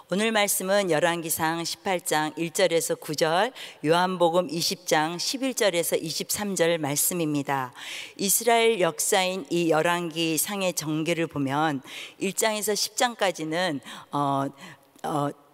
오늘 말씀은 열왕기상 18장 1절에서 9절, 요한복음 20장 11절에서 23절 말씀입니다. 이스라엘 역사인 이 열왕기상의 전개를 보면 1장에서 10장까지는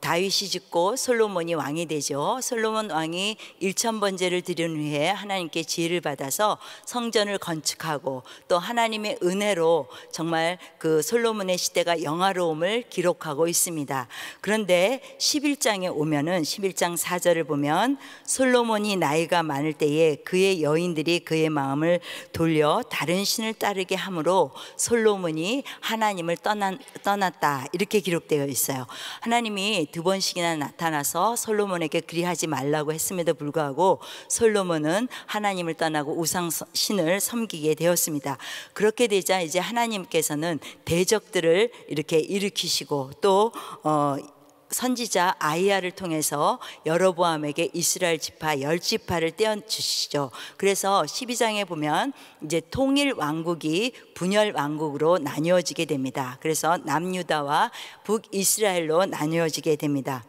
다윗이 짓고 솔로몬이 왕이 되죠. 솔로몬 왕이 1000번제를 드린 후에 하나님께 지혜를 받아서 성전을 건축하고 또 하나님의 은혜로 정말 그 솔로몬의 시대가 영화로움을 기록하고 있습니다. 그런데 11장에 오면은 11장 4절을 보면 솔로몬이 나이가 많을 때에 그의 여인들이 그의 마음을 돌려 다른 신을 따르게 함으로 솔로몬이 하나님을 떠났다, 이렇게 기록되어 있어요. 하나님이 두 번씩이나 나타나서 솔로몬에게 그리하지 말라고 했음에도 불구하고 솔로몬은 하나님을 떠나고 우상 신을 섬기게 되었습니다. 그렇게 되자 이제 하나님께서는 대적들을 이렇게 일으키시고 또 선지자 아이야를 통해서 여로보암에게 이스라엘 지파 10지파를 떼어주시죠. 그래서 12장에 보면 이제 통일 왕국이 분열 왕국으로 나뉘어지게 됩니다. 그래서 남유다와 북이스라엘로 나뉘어지게 됩니다.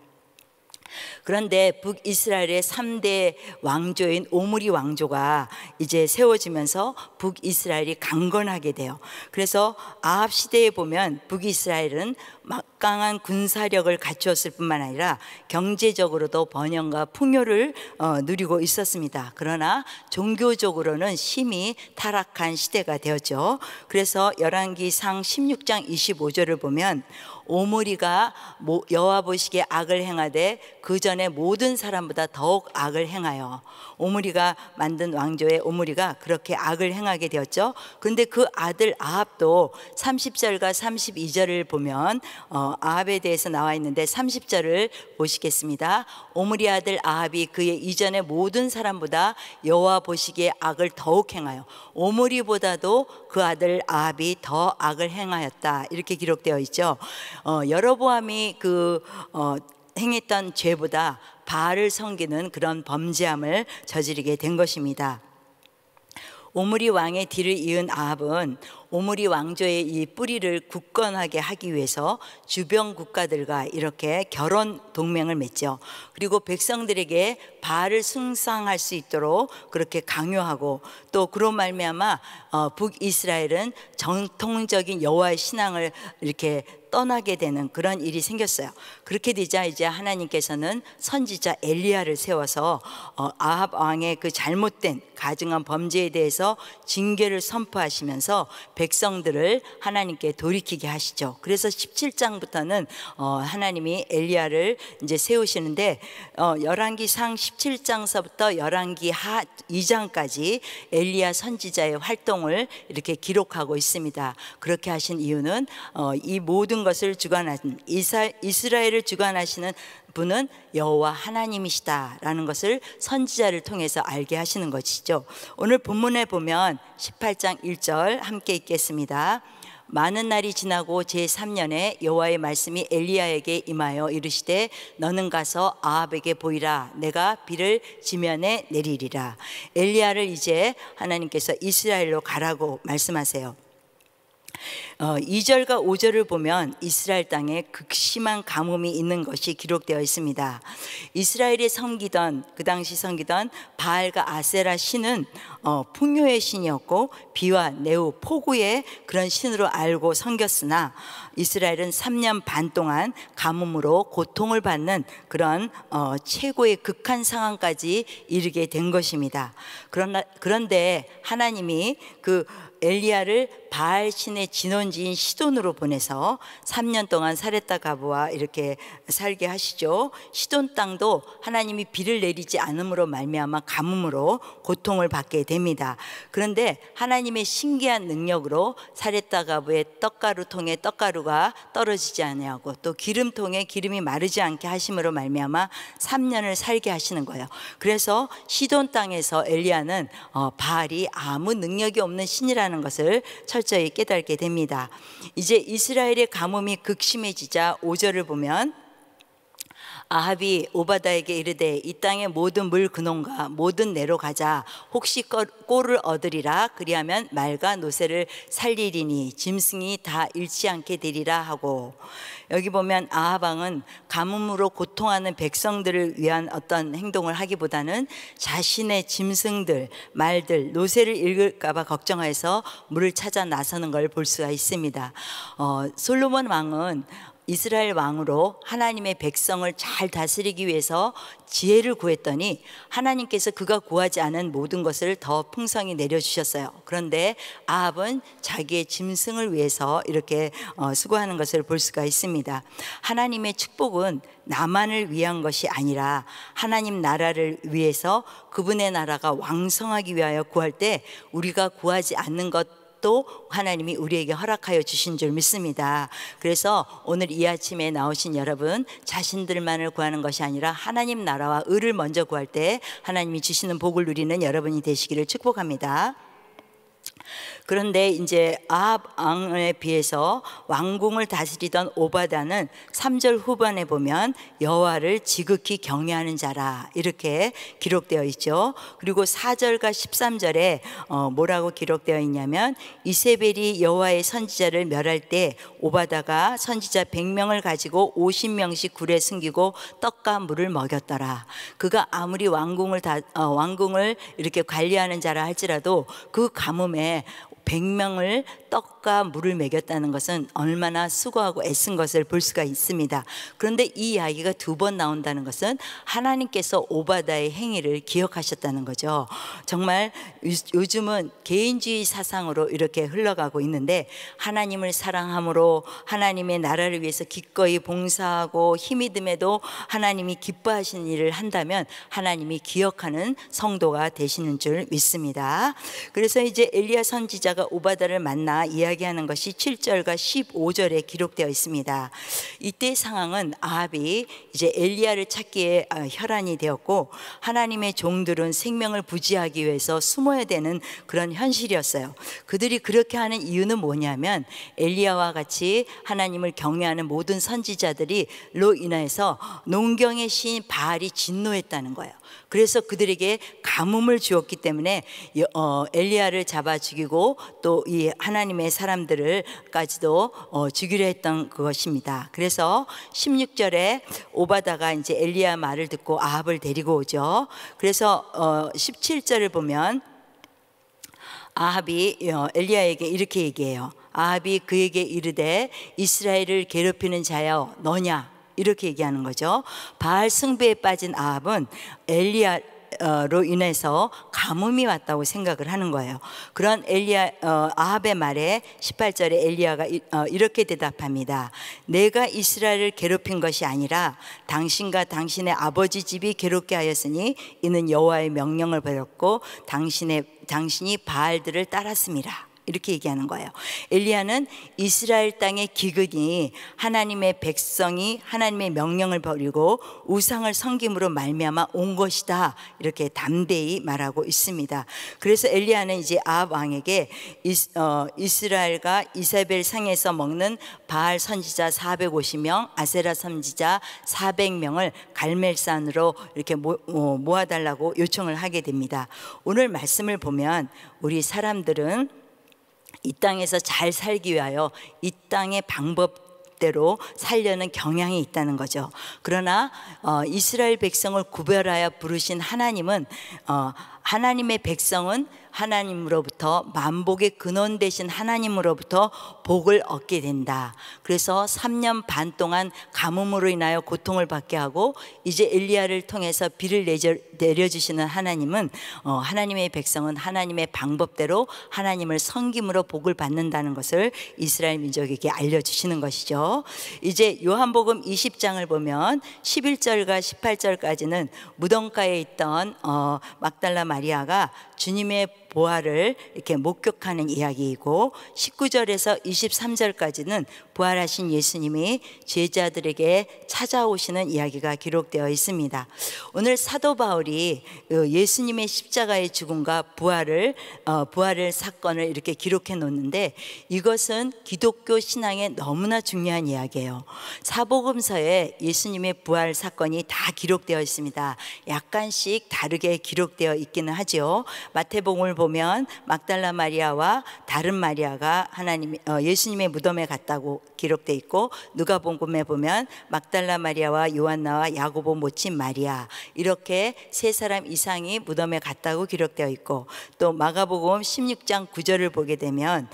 그런데 북이스라엘의 3대 왕조인 오므리 왕조가 이제 세워지면서 북이스라엘이 강건하게 돼요. 그래서 아합 시대에 보면 북이스라엘은 막강한 군사력을 갖추었을 뿐만 아니라 경제적으로도 번영과 풍요를 누리고 있었습니다. 그러나 종교적으로는 심히 타락한 시대가 되었죠. 그래서 열왕기상 16장 25절을 보면 오므리가 여호와 보시기에 악을 행하되 그 전에 모든 사람보다 더욱 악을 행하여, 오므리가 만든 왕조의 오므리가 그렇게 악을 행하게 되었죠. 그런데 그 아들 아합도 30절과 32절을 보면 아합에 대해서 나와 있는데 30절을 보시겠습니다. 오므리 아들 아합이 그의 이전의 모든 사람보다 여호와 보시기에 악을 더욱 행하여 오므리보다도 그 아들 아합이 더 악을 행하였다, 이렇게 기록되어 있죠. 여로보암이 행했던 죄보다 바알을 섬기는 그런 범죄함을 저지르게 된 것입니다. 오므리 왕의 뒤를 이은 아합은 오므리 왕조의 이 뿌리를 굳건하게 하기 위해서 주변 국가들과 이렇게 결혼 동맹을 맺죠. 그리고 백성들에게 바알을 숭상할 수 있도록 그렇게 강요하고, 또 그로 말미암아 북이스라엘은 정통적인 여호와의 신앙을 이렇게 떠나게 되는 그런 일이 생겼어요. 그렇게 되자 이제 하나님께서는 선지자 엘리야를 세워서 아합 왕의 그 잘못된 가증한 범죄에 대해서 징계를 선포하시면서 백성들을 하나님께 돌이키게 하시죠. 그래서 17장부터는 하나님이 엘리야를 이제 세우시는데 열왕기상 17장서부터 열왕기 하 2장까지 엘리야 선지자의 활동을 이렇게 기록하고 있습니다. 그렇게 하신 이유는 이 모든 것을 주관하신 이스라엘을 주관하시는 분은 여호와 하나님이시다라는 것을 선지자를 통해서 알게 하시는 것이죠. 오늘 본문에 보면 18장 1절 함께 읽겠습니다. 많은 날이 지나고 제3년에 여호와의 말씀이 엘리야에게 임하여 이르시되 너는 가서 아합에게 보이라. 내가 비를 지면에 내리리라. 엘리야를 이제 하나님께서 이스라엘로 가라고 말씀하세요. 2절과 5절을 보면 이스라엘 땅에 극심한 가뭄이 있는 것이 기록되어 있습니다. 이스라엘이 그 당시 섬기던 바알과 아세라 신은 풍요의 신이었고 비와 내우, 폭우의 그런 신으로 알고 섬겼으나 이스라엘은 3년 반 동안 가뭄으로 고통을 받는 그런 최고의 극한 상황까지 이르게 된 것입니다. 그런데 하나님이 그 엘리야를 바알 신의 진원지인 시돈으로 보내서 3년 동안 사렙다 가부와 이렇게 살게 하시죠. 시돈 땅도 하나님이 비를 내리지 않음으로 말미암아 가뭄으로 고통을 받게 됩니다. 그런데 하나님의 신기한 능력으로 사렙다 가부의 떡가루통에 떡가루가 떨어지지 아니하고 또 기름통에 기름이 마르지 않게 하심으로 말미암아 3년을 살게 하시는 거예요. 그래서 시돈 땅에서 엘리야는 바알이 아무 능력이 없는 신이라는 것을 철저히 깨닫게 됩니다. 이제 이스라엘의 가뭄이 극심해지자 5절을 보면 아합이 오바다에게 이르되 이 땅의 모든 물 근원과 모든 내로 가자. 혹시 꼴을 얻으리라. 그리하면 말과 노새를 살리리니 짐승이 다 잃지 않게 되리라 하고, 여기 보면 아합 왕은 가뭄으로 고통하는 백성들을 위한 어떤 행동을 하기보다는 자신의 짐승들, 말들, 노새를 잃을까 봐 걱정해서 물을 찾아 나서는 걸 볼 수가 있습니다. 솔로몬 왕은 이스라엘 왕으로 하나님의 백성을 잘 다스리기 위해서 지혜를 구했더니 하나님께서 그가 구하지 않은 모든 것을 더 풍성히 내려주셨어요. 그런데 아합은 자기의 짐승을 위해서 이렇게 수고하는 것을 볼 수가 있습니다. 하나님의 축복은 나만을 위한 것이 아니라 하나님 나라를 위해서, 그분의 나라가 왕성하기 위하여 구할 때 우리가 구하지 않는 것 또 하나님이 우리에게 허락하여 주신 줄 믿습니다. 그래서 오늘 이 아침에 나오신 여러분, 자신들만을 구하는 것이 아니라 하나님 나라와 의를 먼저 구할 때 하나님이 주시는 복을 누리는 여러분이 되시기를 축복합니다. 그런데 이제 아합 왕에 비해서 왕궁을 다스리던 오바다는 3절 후반에 보면 여호와를 지극히 경외하는 자라 이렇게 기록되어 있죠. 그리고 4절과 13절에 뭐라고 기록되어 있냐면, 이세벨이 여호와의 선지자를 멸할 때 오바다가 선지자 100명을 가지고 50명씩 굴에 숨기고 떡과 물을 먹였더라. 그가 아무리 왕궁을 이렇게 관리하는 자라 할지라도 그 가뭄에 100명을 떡과 물을 먹였다는 것은 얼마나 수고하고 애쓴 것을 볼 수가 있습니다. 그런데 이 이야기가 2번 나온다는 것은 하나님께서 오바다의 행위를 기억하셨다는 거죠. 정말 요즘은 개인주의 사상으로 이렇게 흘러가고 있는데, 하나님을 사랑함으로 하나님의 나라를 위해서 기꺼이 봉사하고 힘이 듦에도 하나님이 기뻐하시는 일을 한다면 하나님이 기억하는 성도가 되시는 줄 믿습니다. 그래서 이제 엘리야 선지자가 오바다를 만나 이야기하는 것이 7절과 15절에 기록되어 있습니다. 이때 상황은 아합이 이제 엘리야를 찾기에 혈안이 되었고, 하나님의 종들은 생명을 부지하기 위해서 숨어야 되는 그런 현실이었어요. 그들이 그렇게 하는 이유는 뭐냐면, 엘리야와 같이 하나님을 경외하는 모든 선지자들이로 인해서 농경의 신 바알이 진노했다는 거예요. 그래서 그들에게 가뭄을 주었기 때문에 엘리야를 잡아 죽이고 또 이 하나님의 사람들을까지도 죽이려 했던 그것입니다. 그래서 16절에 오바다가 이제 엘리야 말을 듣고 아합을 데리고 오죠. 그래서 17절을 보면 아합이 엘리야에게 이렇게 얘기해요. 아합이 그에게 이르되 이스라엘을 괴롭히는 자여 너냐, 이렇게 얘기하는 거죠. 바알 숭배에 빠진 아합은 엘리야로 인해서 가뭄이 왔다고 생각을 하는 거예요. 그런 아합의 말에 18절에 엘리야가 이렇게 대답합니다. 내가 이스라엘을 괴롭힌 것이 아니라 당신과 당신의 아버지 집이 괴롭게 하였으니 이는 여호와의 명령을 버렸고 당신이 바알들을 따랐습니다. 이렇게 얘기하는 거예요. 엘리야는 이스라엘 땅의 기근이 하나님의 백성이 하나님의 명령을 버리고 우상을 섬김으로 말미암아 온 것이다, 이렇게 담대히 말하고 있습니다. 그래서 엘리야는 이제 아합 왕에게 이스라엘과 이세벨 상에서 먹는 바알 선지자 450명, 아세라 선지자 400명을 갈멜산으로 이렇게 모아달라고 요청을 하게 됩니다. 오늘 말씀을 보면 우리 사람들은 이 땅에서 잘 살기 위하여 이 땅의 방법대로 살려는 경향이 있다는 거죠. 그러나 이스라엘 백성을 구별하여 부르신 하나님은 하나님의 백성은 하나님으로부터, 만복의 근원 되신 하나님으로부터 복을 얻게 된다. 그래서 3년 반 동안 가뭄으로 인하여 고통을 받게 하고 이제 엘리야를 통해서 비를 내려주시는 하나님은 하나님의 백성은 하나님의 방법대로 하나님을 섬김으로 복을 받는다는 것을 이스라엘 민족에게 알려주시는 것이죠. 이제 요한복음 20장을 보면 11절과 18절까지는 무덤가에 있던 막달라 마리아가 주님의 부활을 이렇게 목격하는 이야기이고 19절에서 23절까지는 부활하신 예수님이 제자들에게 찾아오시는 이야기가 기록되어 있습니다. 오늘 사도 바울이 예수님의 십자가의 죽음과 부활을 사건을 이렇게 기록해 놓는데, 이것은 기독교 신앙에 너무나 중요한 이야기예요. 사복음서에 예수님의 부활 사건이 다 기록되어 있습니다. 약간씩 다르게 기록되어 있기는 하죠. 마태복음을 보면 막달라 마리아와 다른 마리아가 예수님의 무덤에 갔다고 기록되어 있고, 누가복음에 보면 막달라 마리아와 요한나와 야고보 모친 마리아, 이렇게 세 사람 이상이 무덤에 갔다고 기록되어 있고, 또 마가복음 16장 9절을 보게 되면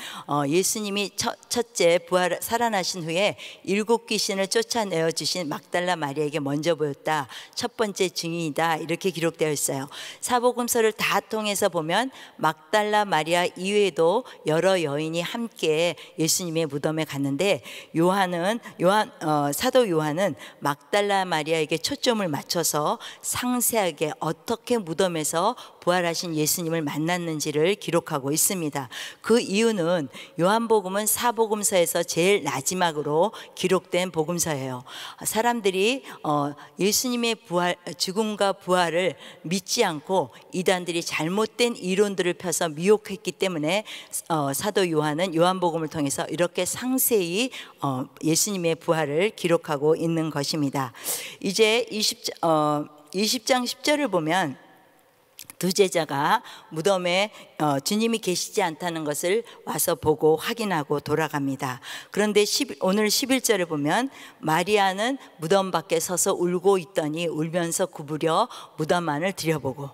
예수님이 첫째 살아나신 후에 7 귀신을 쫓아내어 주신 막달라 마리아에게 먼저 보였다, 첫 번째 증인이다, 이렇게 기록되어 있어요. 사복음서를 다 통해서 보면 막달라 마리아 이외에도 여러 여인이 함께 예수님의 무덤에 갔는데, 사도 요한은 막달라 마리아에게 초점을 맞춰서 상세하게 어떻게 무덤에서 부활하신 예수님을 만났는지를 기록하고 있습니다. 그 이유는 요한복음은 사복음서에서 제일 마지막으로 기록된 복음서예요. 사람들이 예수님의 죽음과 부활을 믿지 않고 이단들이 잘못된 이론들을 펴서 미혹했기 때문에 사도 요한은 요한복음을 통해서 이렇게 상세히 예수님의 부활을 기록하고 있는 것입니다. 이제 20장 10절을 보면 두 제자가 무덤에 주님이 계시지 않다는 것을 와서 보고 확인하고 돌아갑니다. 그런데 오늘 11절을 보면 마리아는 무덤 밖에 서서 울고 있더니 울면서 구부려 무덤 안을 들여보고,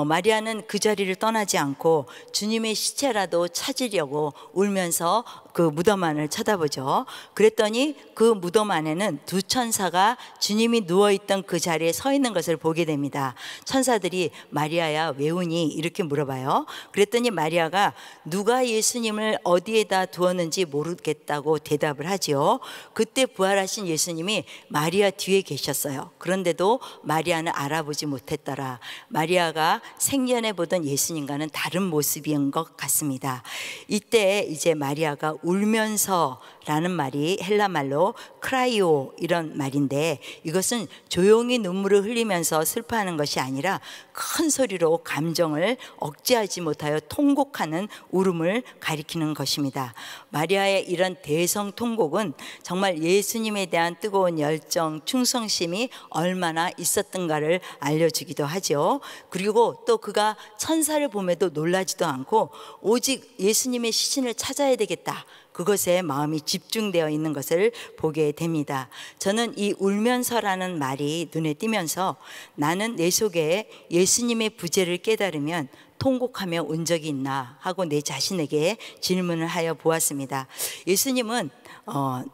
마리아는 그 자리를 떠나지 않고 주님의 시체라도 찾으려고 울면서 그 무덤 안을 쳐다보죠. 그랬더니 그 무덤 안에는 두 천사가 주님이 누워있던 그 자리에 서 있는 것을 보게 됩니다. 천사들이 마리아야 왜 우니? 이렇게 물어봐요. 그랬더니 마리아가 누가 예수님을 어디에다 두었는지 모르겠다고 대답을 하지요. 그때 부활하신 예수님이 마리아 뒤에 계셨어요. 그런데도 마리아는 알아보지 못했더라. 마리아가 생전에 보던 예수님과는 다른 모습인 것 같습니다. 이때 이제 마리아가 울면서 라는 말이 헬라 말로 크라이오 이런 말인데, 이것은 조용히 눈물을 흘리면서 슬퍼하는 것이 아니라 큰 소리로 감정을 억제하지 못하여 통곡하는 울음을 가리키는 것입니다. 마리아의 이런 대성통곡은 정말 예수님에 대한 뜨거운 열정, 충성심이 얼마나 있었던가를 알려주기도 하죠. 그리고 또 그가 천사를 봄에도 놀라지도 않고 오직 예수님의 시신을 찾아야 되겠다, 그것에 마음이 집중되어 있는 것을 보게 됩니다. 저는 이 울면서라는 말이 눈에 띄면서 나는 내 속에 예수님의 부재를 깨달으면 통곡하며 온 적이 있나 하고 내 자신에게 질문을 하여 보았습니다. 예수님은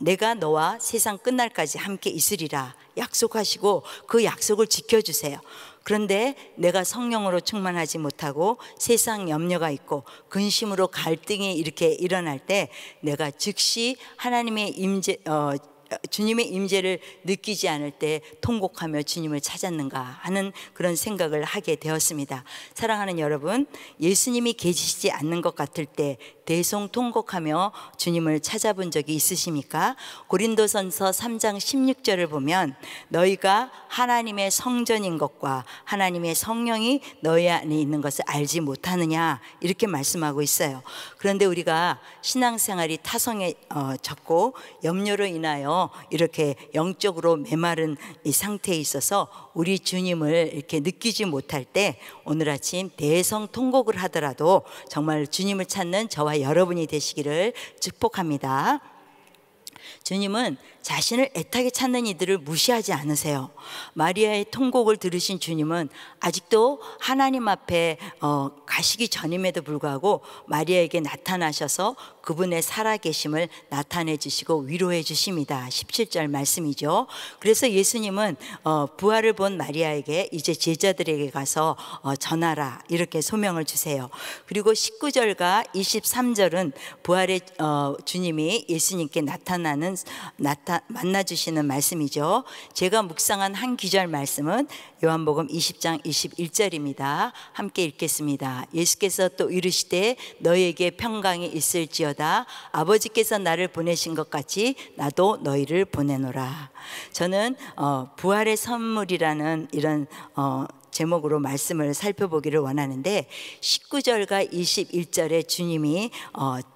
내가 너와 세상 끝날까지 함께 있으리라 약속하시고 그 약속을 지켜주세요. 그런데 내가 성령으로 충만하지 못하고 세상 염려가 있고 근심으로 갈등이 이렇게 일어날 때 내가 즉시 하나님의 주님의 임재를 느끼지 않을 때 통곡하며 주님을 찾았는가 하는 그런 생각을 하게 되었습니다. 사랑하는 여러분, 예수님이 계시지 않는 것 같을 때 대성통곡하며 주님을 찾아본 적이 있으십니까? 고린도전서 3장 16절을 보면 너희가 하나님의 성전인 것과 하나님의 성령이 너희 안에 있는 것을 알지 못하느냐, 이렇게 말씀하고 있어요. 그런데 우리가 신앙생활이 타성에 젖고 염려로 인하여 이렇게 영적으로 메마른 이 상태에 있어서 우리 주님을 이렇게 느끼지 못할 때 오늘 아침 대성통곡을 하더라도 정말 주님을 찾는 저와 여러분이 되시기를 축복합니다. 주님은 자신을 애타게 찾는 이들을 무시하지 않으세요. 마리아의 통곡을 들으신 주님은 아직도 하나님 앞에 가시기 전임에도 불구하고 마리아에게 나타나셔서 그분의 살아계심을 나타내 주시고 위로해 주십니다. 17절 말씀이죠. 그래서 예수님은 부활을 본 마리아에게 이제 제자들에게 가서 전하라 이렇게 소명을 주세요. 그리고 19절과 23절은 부활의 주님이 예수님께 만나 주시는 말씀이죠. 제가 묵상한 한 귀절 말씀은 요한복음 20장 21절입니다. 함께 읽겠습니다. 예수께서 또 이르시되 너희에게 평강이 있을지어다. 아버지께서 나를 보내신 것 같이 나도 너희를 보내노라. 저는 부활의 선물이라는 이런 제목으로 말씀을 살펴보기를 원하는데 19절과 21절에 주님이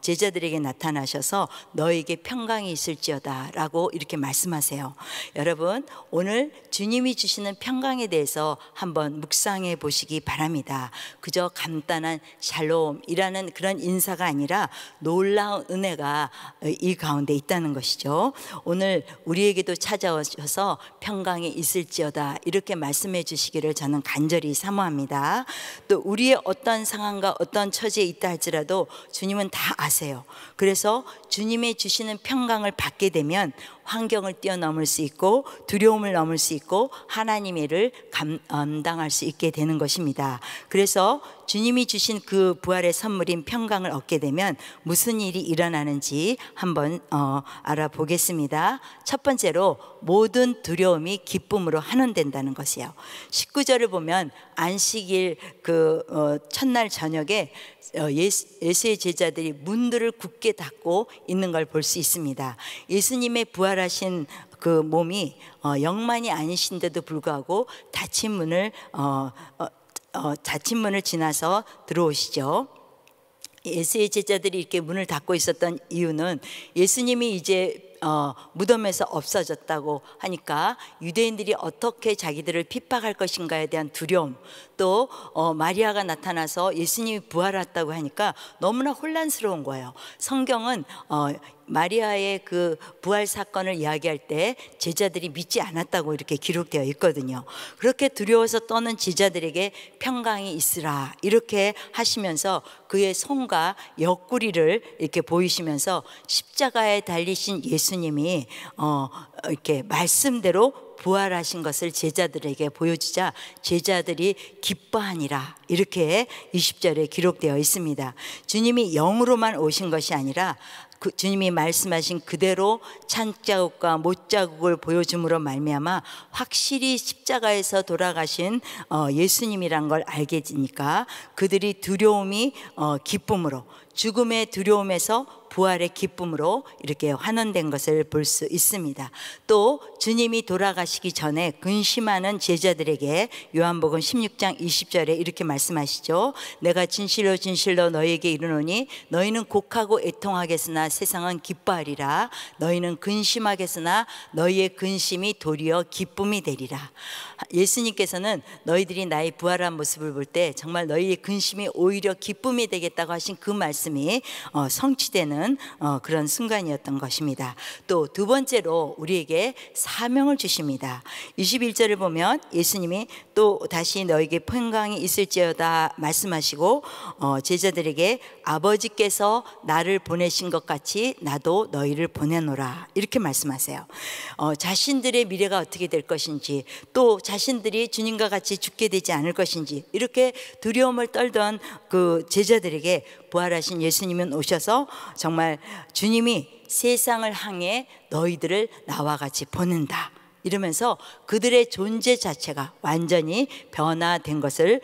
제자들에게 나타나셔서 너에게 평강이 있을지어다 라고 이렇게 말씀하세요. 여러분, 오늘 주님이 주시는 평강에 대해서 한번 묵상해 보시기 바랍니다. 그저 간단한 샬롬이라는 그런 인사가 아니라 놀라운 은혜가 이 가운데 있다는 것이죠. 오늘 우리에게도 찾아오셔서 평강이 있을지어다 이렇게 말씀해 주시기를 저는 간절히 사모합니다. 또 우리의 어떤 상황과 어떤 처지에 있다 할지라도 주님은 다 아세요. 그래서 주님이 주시는 평강을 받게 되면 환경을 뛰어넘을 수 있고 두려움을 넘을 수 있고 하나님의 일을 감당할 수 있게 되는 것입니다. 그래서 주님이 주신 그 부활의 선물인 평강을 얻게 되면 무슨 일이 일어나는지 한번 알아보겠습니다. 첫 번째로 모든 두려움이 기쁨으로 환원된다는 것이에요. 19절을 보면 안식일 첫날 저녁에 예수의 제자들이 문들을 굳게 닫고 있는 걸 볼 수 있습니다. 예수님의 부활하신 그 몸이 영만이 아니신데도 불구하고 닫힌 문을 지나서 들어오시죠. 예수의 제자들이 이렇게 문을 닫고 있었던 이유는 예수님이 이제 무덤에서 없어졌다고 하니까 유대인들이 어떻게 자기들을 핍박할 것인가에 대한 두려움, 또 마리아가 나타나서 예수님이 부활했다고 하니까 너무나 혼란스러운 거예요. 성경은 마리아의 그 부활 사건을 이야기할 때 제자들이 믿지 않았다고 이렇게 기록되어 있거든요. 그렇게 두려워서 떠는 제자들에게 평강이 있으라 이렇게 하시면서 그의 손과 옆구리를 이렇게 보이시면서 십자가에 달리신 예수님이 이렇게 말씀대로 부활하신 것을 제자들에게 보여주자 제자들이 기뻐하니라 이렇게 20절에 기록되어 있습니다. 주님이 영으로만 오신 것이 아니라 주님이 말씀하신 그대로 찬자국과 못자국을 보여줌으로 말미암아 확실히 십자가에서 돌아가신 예수님이란 걸 알게 되니까 그들이 두려움이 기쁨으로, 죽음의 두려움에서 부활의 기쁨으로 이렇게 환원된 것을 볼 수 있습니다. 또 주님이 돌아가시기 전에 근심하는 제자들에게 요한복음 16장 20절에 이렇게 말씀하시죠. 내가 진실로 진실로 너희에게 이르노니 너희는 곡하고 애통하겠으나 세상은 기뻐하리라. 너희는 근심하겠으나 너희의 근심이 도리어 기쁨이 되리라. 예수님께서는 너희들이 나의 부활한 모습을 볼 때 정말 너희의 근심이 오히려 기쁨이 되겠다고 하신 그 말씀이 성취되는 그런 순간이었던 것입니다. 또 두 번째로 우리에게 사명을 주십니다. 21절을 보면 예수님이 또 다시 너에게 평강이 있을지어다 말씀하시고 제자들에게 아버지께서 나를 보내신 것 같이 나도 너희를 보내노라 이렇게 말씀하세요. 자신들의 미래가 어떻게 될 것인지, 또 자신들이 주님과 같이 죽게 되지 않을 것인지 이렇게 두려움을 떨던 그 제자들에게 부활하신 예수님은 오셔서 정말 주님이 세상을 향해 너희들을 나와 같이 보낸다 이러면서 그들의 존재 자체가 완전히 변화된 것을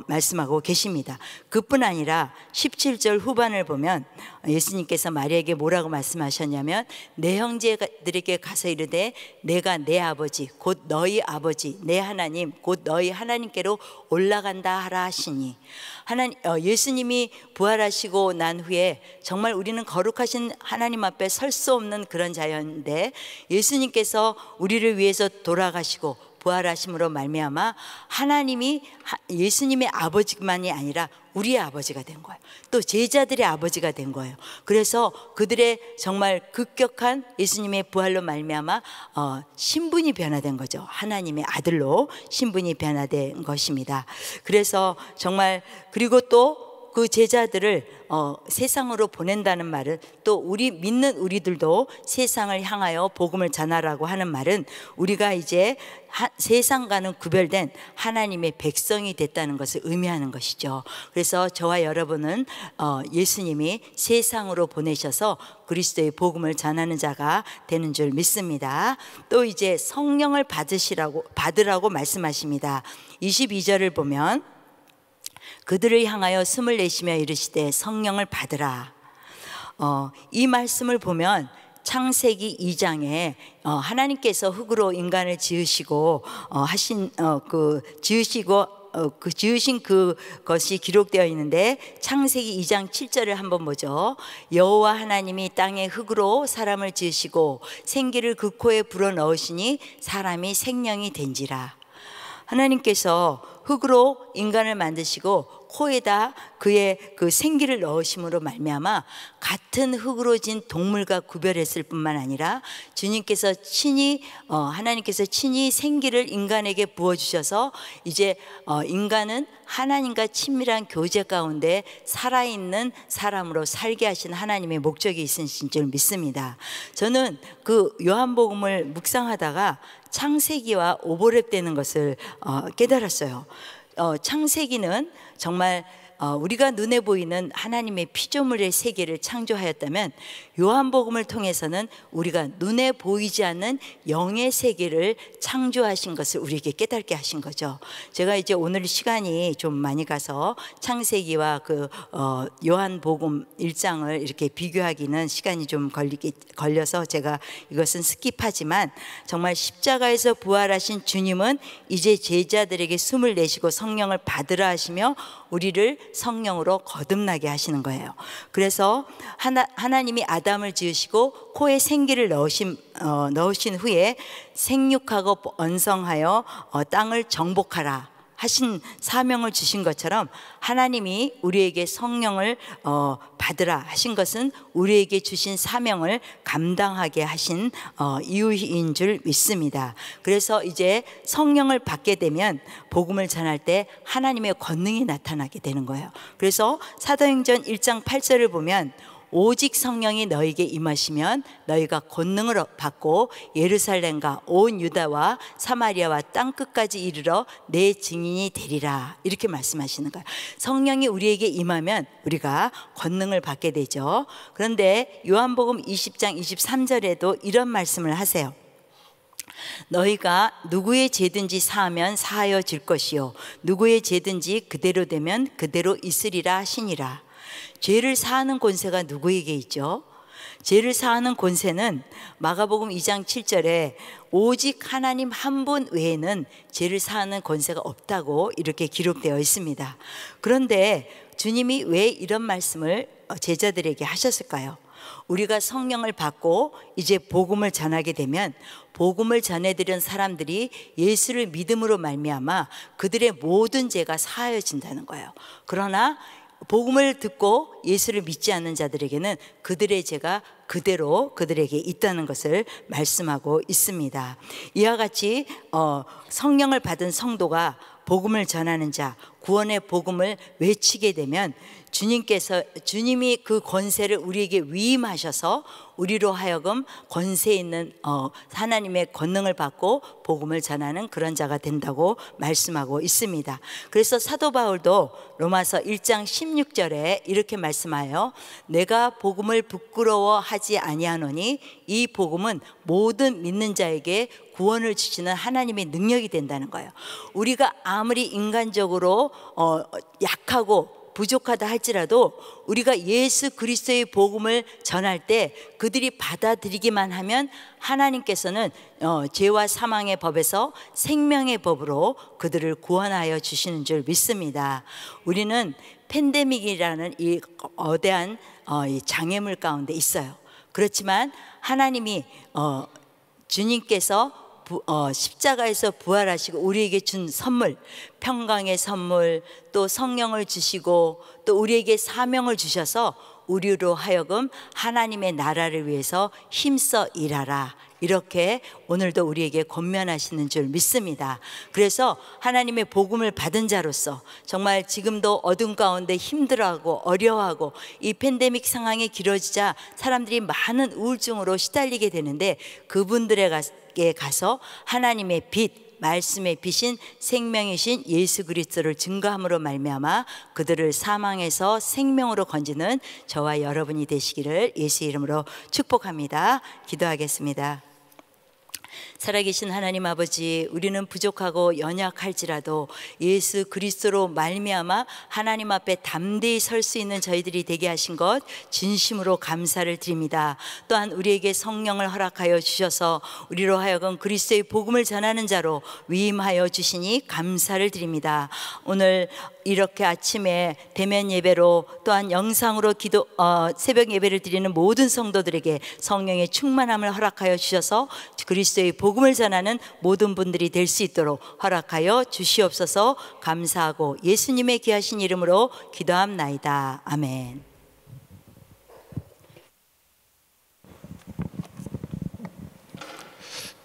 말씀하고 계십니다. 그뿐 아니라 17절 후반을 보면 예수님께서 마리아에게 뭐라고 말씀하셨냐면 내 형제들에게 가서 이르되 내가 내 아버지 곧 너희 아버지 내 하나님 곧 너희 하나님께로 올라간다 하라 하시니, 예수님이 부활하시고 난 후에 정말 우리는 거룩하신 하나님 앞에 설 수 없는 그런 자였는데 예수님께서 우리를 위해서 돌아가시고 부활하심으로 말미암아 하나님이 예수님의 아버지만이 아니라 우리의 아버지가 된 거예요. 또 제자들의 아버지가 된 거예요. 그래서 그들의 정말 급격한 예수님의 부활로 말미암아 신분이 변화된 거죠. 하나님의 아들로 신분이 변화된 것입니다. 그래서 정말 그리고 또 그 제자들을 세상으로 보낸다는 말은, 또 우리 믿는 우리들도 세상을 향하여 복음을 전하라고 하는 말은 우리가 이제 세상과는 구별된 하나님의 백성이 됐다는 것을 의미하는 것이죠. 그래서 저와 여러분은 예수님이 세상으로 보내셔서 그리스도의 복음을 전하는 자가 되는 줄 믿습니다. 또 이제 성령을 받으라고 말씀하십니다. 22절을 보면 그들을 향하여 숨을 내쉬며 이르시되 성령을 받으라. 이 말씀을 보면 창세기 2장에 하나님께서 흙으로 인간을 지으시고 지으신 그것이 기록되어 있는데, 창세기 2장 7절을 한번 보죠. 여호와 하나님이 땅에 흙으로 사람을 지으시고 생기를 그 코에 불어넣으시니 사람이 생명이 된지라. 하나님께서 흙으로 인간을 만드시고 코에다 그의 그 생기를 넣으심으로 말미암아 같은 흙으로 진 동물과 구별했을 뿐만 아니라 주님께서 하나님께서 친히 생기를 인간에게 부어주셔서 이제 인간은 하나님과 친밀한 교제 가운데 살아있는 사람으로 살게 하신 하나님의 목적이 있으신 줄 믿습니다. 저는 그 요한복음을 묵상하다가 창세기와 오버랩되는 것을 깨달았어요. 창세기는 정말 우리가 눈에 보이는 하나님의 피조물의 세계를 창조하였다면, 요한복음을 통해서는 우리가 눈에 보이지 않는 영의 세계를 창조하신 것을 우리에게 깨닫게 하신 거죠. 제가 이제 오늘 시간이 좀 많이 가서 창세기와 그 요한복음 1장을 이렇게 비교하기는 시간이 좀 걸려서 제가 이것은 스킵하지만, 정말 십자가에서 부활하신 주님은 이제 제자들에게 숨을 내쉬고 성령을 받으라 하시며 우리를 성령으로 거듭나게 하시는 거예요. 그래서 하나님이 아담을 지으시고 코에 생기를 넣으신 후에 생육하고 번성하여 땅을 정복하라 하신 사명을 주신 것처럼, 하나님이 우리에게 성령을 받으라 하신 것은 우리에게 주신 사명을 감당하게 하신 이유인 줄 믿습니다. 그래서 이제 성령을 받게 되면 복음을 전할 때 하나님의 권능이 나타나게 되는 거예요. 그래서 사도행전 1장 8절을 보면 오직 성령이 너에게 임하시면 너희가 권능을 받고 예루살렘과 온 유다와 사마리아와 땅끝까지 이르러 내 증인이 되리라, 이렇게 말씀하시는 거예요. 성령이 우리에게 임하면 우리가 권능을 받게 되죠. 그런데 요한복음 20장 23절에도 이런 말씀을 하세요. 너희가 누구의 죄든지 사하면 사하여질 것이요 누구의 죄든지 그대로 되면 그대로 있으리라 하시니라. 죄를 사하는 권세가 누구에게 있죠? 죄를 사하는 권세는 마가복음 2장 7절에 오직 하나님 한 분 외에는 죄를 사하는 권세가 없다고 이렇게 기록되어 있습니다. 그런데 주님이 왜 이런 말씀을 제자들에게 하셨을까요? 우리가 성령을 받고 이제 복음을 전하게 되면 복음을 전해드린 사람들이 예수를 믿음으로 말미암아 그들의 모든 죄가 사하여진다는 거예요. 그러나 복음을 듣고 예수를 믿지 않는 자들에게는 그들의 죄가 그대로 그들에게 있다는 것을 말씀하고 있습니다. 이와 같이 성령을 받은 성도가 복음을 전하는 자, 구원의 복음을 외치게 되면 주님이 그 권세를 우리에게 위임하셔서 우리로 하여금 권세 있는 하나님의 권능을 받고 복음을 전하는 그런 자가 된다고 말씀하고 있습니다. 그래서 사도 바울도 로마서 1장 16절에 이렇게 말씀하여 내가 복음을 부끄러워하지 아니하노니 이 복음은 모든 믿는 자에게 구원을 주시는 하나님의 능력이 된다는 거예요. 우리가 아무리 인간적으로 약하고 부족하다 할지라도 우리가 예수 그리스도의 복음을 전할 때 그들이 받아들이기만 하면 하나님께서는 죄와 사망의 법에서 생명의 법으로 그들을 구원하여 주시는 줄 믿습니다. 우리는 팬데믹이라는 이 거대한 이 장애물 가운데 있어요. 그렇지만 하나님이 주님께서 십자가에서 부활하시고 우리에게 준 선물, 평강의 선물, 또 성령을 주시고 또 우리에게 사명을 주셔서 우리로 하여금 하나님의 나라를 위해서 힘써 일하라, 이렇게 오늘도 우리에게 권면하시는 줄 믿습니다. 그래서 하나님의 복음을 받은 자로서 정말 지금도 어둠 가운데 힘들어하고 어려워하고 이 팬데믹 상황이 길어지자 사람들이 많은 우울증으로 시달리게 되는데, 그분들에게 가서 하나님의 빛, 말씀의 빛인 생명이신 예수 그리스도를 증거함으로 말미암아 그들을 사망에서 생명으로 건지는 저와 여러분이 되시기를 예수 이름으로 축복합니다. 기도하겠습니다. 살아계신 하나님 아버지, 우리는 부족하고 연약할지라도 예수 그리스도로 말미암아 하나님 앞에 담대히 설 수 있는 저희들이 되게 하신 것 진심으로 감사를 드립니다. 또한 우리에게 성령을 허락하여 주셔서 우리로 하여금 그리스도의 복음을 전하는 자로 위임하여 주시니 감사를 드립니다. 오늘 이렇게 아침에 대면 예배로 또한 영상으로 새벽 예배를 드리는 모든 성도들에게 성령의 충만함을 허락하여 주셔서 그리스도의 복음을 전하는 모든 분들이 될 수 있도록 허락하여 주시옵소서. 감사하고 예수님의 귀하신 이름으로 기도함나이다. 아멘.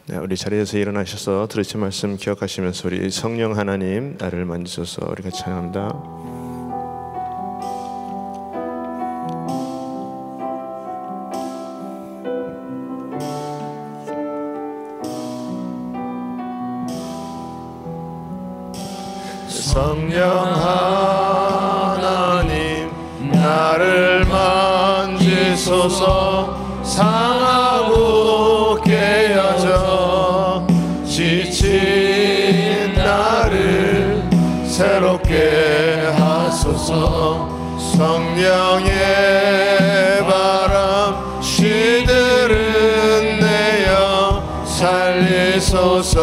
네, 우리 자리에서 일어나셔서 들으신 말씀 기억하시면서 우리 성령 하나님 나를 만지소서 우리 같이 찬양합니다. 성령 하나님 나를 만지소서. 상하고 깨어져 지친 나를 새롭게 하소서. 성령의 바람 시들은 내어 살리소서.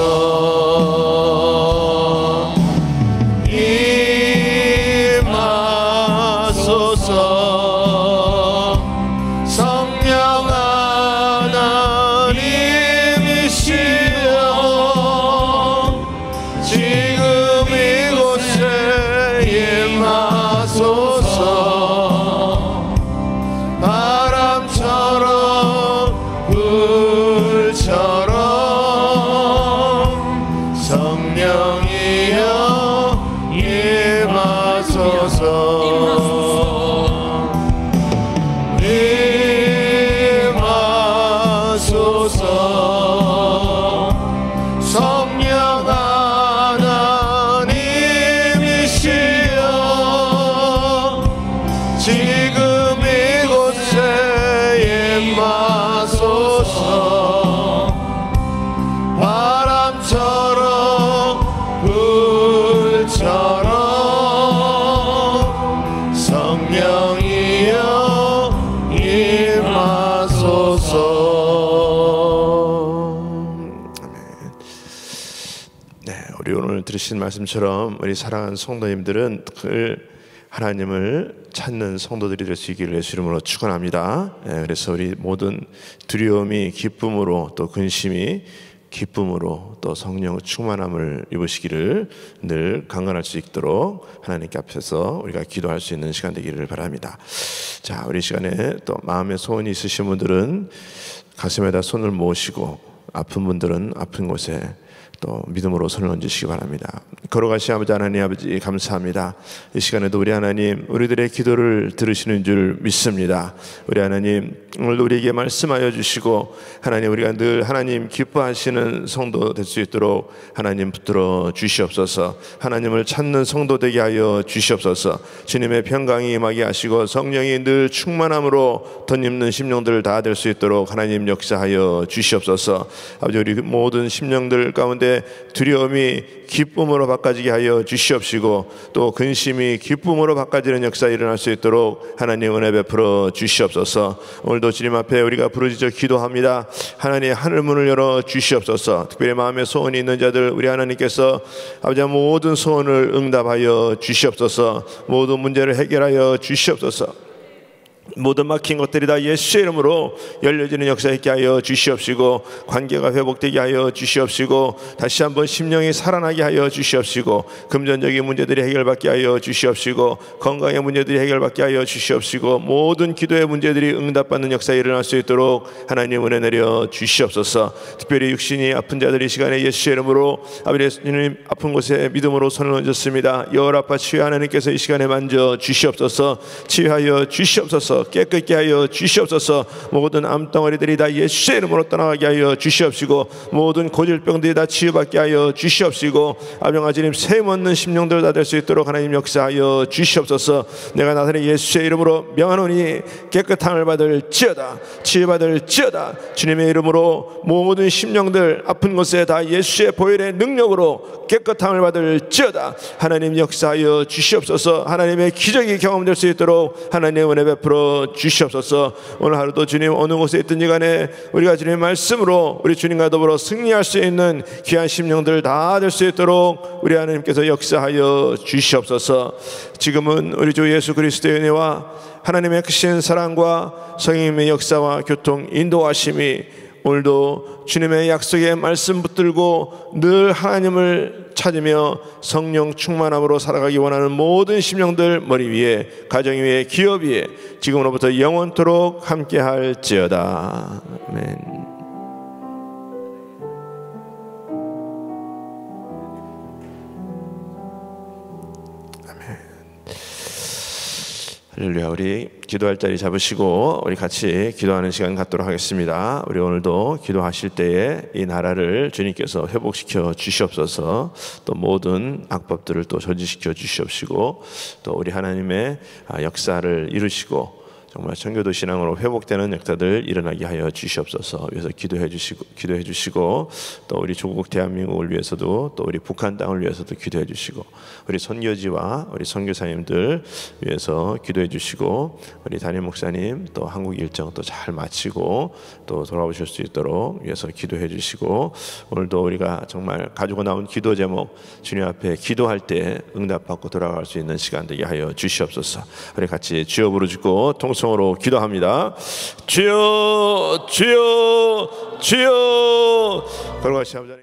들으신 말씀처럼 우리 사랑하는 성도님들은 늘 하나님을 찾는 성도들이 될 수 있기를 예수 이름으로 축원합니다. 그래서 우리 모든 두려움이 기쁨으로 또 근심이 기쁨으로 또 성령 충만함을 입으시기를 늘 강건할 수 있도록 하나님께 앞에서 우리가 기도할 수 있는 시간 되기를 바랍니다. 자, 우리 시간에 또 마음에 소원이 있으신 분들은 가슴에다 손을 모으시고 아픈 분들은 아픈 곳에 또 믿음으로 손을 얹으시기 바랍니다. 걸어가신 아버지 하나님, 아버지 감사합니다. 이 시간에도 우리 하나님 우리들의 기도를 들으시는 줄 믿습니다. 우리 하나님 오늘도 우리에게 말씀하여 주시고 하나님 우리가 늘 하나님 기뻐하시는 성도 될 수 있도록 하나님 붙들어 주시옵소서. 하나님을 찾는 성도 되게 하여 주시옵소서. 주님의 평강이 임하게 하시고 성령이 늘 충만함으로 덧입는 심령들 다 될 수 있도록 하나님 역사하여 주시옵소서. 아버지 우리 모든 심령들 가운데 두려움이 기쁨으로 바꿔지게 하여 주시옵시고 또 근심이 기쁨으로 바꿔지는 역사 일어날 수 있도록 하나님 은혜 베풀어 주시옵소서. 오늘도 주님 앞에 우리가 부르짖어 기도합니다. 하나님 하늘 문을 열어 주시옵소서. 특별히 마음에 소원이 있는 자들 우리 하나님께서 아버지 모든 소원을 응답하여 주시옵소서. 모든 문제를 해결하여 주시옵소서. 모든 막힌 것들이 다 예수의 이름으로 열려지는 역사 있게 하여 주시옵시고, 관계가 회복되게 하여 주시옵시고, 다시 한번 심령이 살아나게 하여 주시옵시고, 금전적인 문제들이 해결받게 하여 주시옵시고, 건강의 문제들이 해결받게 하여 주시옵시고, 모든 기도의 문제들이 응답받는 역사에 일어날 수 있도록 하나님 은혜 내려 주시옵소서. 특별히 육신이 아픈 자들이 이 시간에 예수의 이름으로 아버지 예수님 아픈 곳에 믿음으로 손을 얹었습니다. 열아파 치유 하나님께서 이 시간에 만져 주시옵소서. 치유하여 주시옵소서. 깨끗게 하여 주시옵소서. 모든 암덩어리들이 다 예수의 이름으로 떠나가게 하여 주시옵시고, 모든 고질병들이 다 치유받게 하여 주시옵시고, 아버지 셈 없는 심령들 다 될 수 있도록 하나님 역사하여 주시옵소서. 내가 나사렛 예수의 이름으로 명하노니 깨끗함을 받을지어다, 치유받을지어다. 주님의 이름으로 모든 심령들 아픈 곳에 다 예수의 보혈의 능력으로 깨끗함을 받을지어다. 하나님 역사하여 주시옵소서. 하나님의 기적이 경험될 수 있도록 하나님 은혜 베풀어 주시옵소서. 오늘 하루도 주님 어느 곳에 있든지 간에 우리가 주님의 말씀으로 우리 주님과 더불어 승리할 수 있는 귀한 심령들 다 될 수 있도록 우리 하나님께서 역사하여 주시옵소서. 지금은 우리 주 예수 그리스도의 은혜와 하나님의 크신 사랑과 성령님의 역사와 교통 인도하심이 오늘도 주님의 약속의 말씀 붙들고 늘 하나님을 찾으며 성령 충만함으로 살아가기 원하는 모든 심령들 머리 위에, 가정 위에, 기업 위에 지금으로부터 영원토록 함께 할지어다. 아멘. 할렐루야. 우리 기도할 자리 잡으시고 우리 같이 기도하는 시간 갖도록 하겠습니다. 우리 오늘도 기도하실 때에 이 나라를 주님께서 회복시켜 주시옵소서. 또 모든 악법들을 또 저지시켜 주시옵시고, 또 우리 하나님의 역사를 이루시고 정말 청교도 신앙으로 회복되는 역사들 일어나게 하여 주시옵소서. 위해서 기도해 주시고 또 우리 조국 대한민국을 위해서도, 또 우리 북한 땅을 위해서도 기도해 주시고, 우리 선교지와 우리 선교사님들 위해서 기도해 주시고, 우리 담임 목사님 또 한국 일정 또 잘 마치고 또 돌아오실 수 있도록 위해서 기도해 주시고, 오늘도 우리가 정말 가지고 나온 기도 제목 주님 앞에 기도할 때 응답받고 돌아갈 수 있는 시간 되게 하여 주시옵소서. 우리 같이 주여 부르짖고 통성으로 기도합니다. 주여, 주여, 주여. 걸어가시 아버지.